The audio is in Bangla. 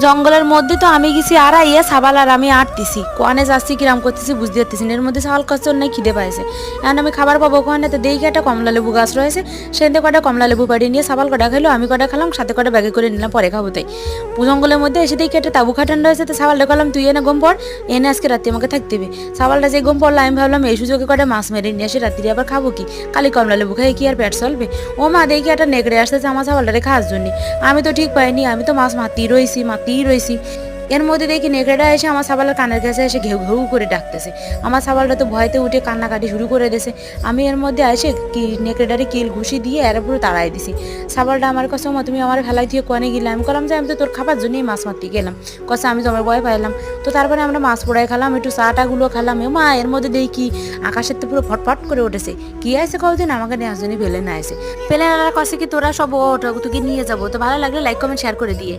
জঙ্গলের মধ্যে তো আমি গেছি আর ইয়ে সাবাল আর আমি আটতেছি কোয়ানে যাচ্ছি কিরাম করতেছি বুঝতে পারতেছি না। এর মধ্যে সাবাল কচর নেই খিদে পাইছে, এখন আমি খাবার পাবো ওখানে। তো দেখি একটা কমলা লেবু গাছ রয়েছে, সেখানে কটা কমলা লেবু পাড়িয়ে নিয়ে সাবাল কটা খাইলো, আমি কটা খেলাম, সাথে কটা ব্যাগে করে নিলাম পরে খাবো। তাই জঙ্গলের মধ্যে এসে দেখি একটা তাবু খাটান রয়েছে। তো সাবালটা করলাম তুই এনে গম পড়, এনে আজকে রাত্রি আমাকে থাকতে হবে। সাবালটা যে গম পড়লো আমি ভাবলাম এই সুযোগে কটা মাছ মেরে নিয়ে আসে, রাত্রি আবার খাবো কি, খালি কমলা লেবু খাই কি আর পেট চলবে। ও মা দেখি একটা নেকড়ে আসতেছে আমার সাবালটারে খাওয়ার জন্য। আমি তো ঠিক পাইনি, আমি তো মাছ মারতেই রয়েছি। এর মধ্যে দেখি নেকড়েটা এসে আমার সাবালের কানের কাছে এসে ঘেউ ঘেউ করে ডাকতেছে। আমার সাবালটা তো ভয়তে উঠে কান্নাকাটি শুরু করে দিয়েছে। আমি এর মধ্যে এসে কি নেকড়েটারে কিল ঘুষি দিয়ে এর পুরো তাড়াই দিছি। সাবালটা আমার কাছে মা তুমি আমার ফেলাই দিয়ে কোয়ানে গেলাম, আমি করলাম যে আমি তো তোর খাবার জন্যই মাছ মারতে গেলাম, কষে আমি তোমার ভয় পাইলাম। তো তারপরে আমরা মাছ পোড়াই খেলাম, একটু চাটাগুলো খেলাম। মা এর মধ্যে দেখি আকাশের তো পুরো ফটফট করে উঠেছে। কি আছে কদিন আমাকে নেওয়ার জন্য পেলে না আসে পেলে আর কষে কি তোরা সব ওটা তোকে নিয়ে যাবো। তো ভালো লাগলে লাইক কমেন্ট শেয়ার করে দিয়ে।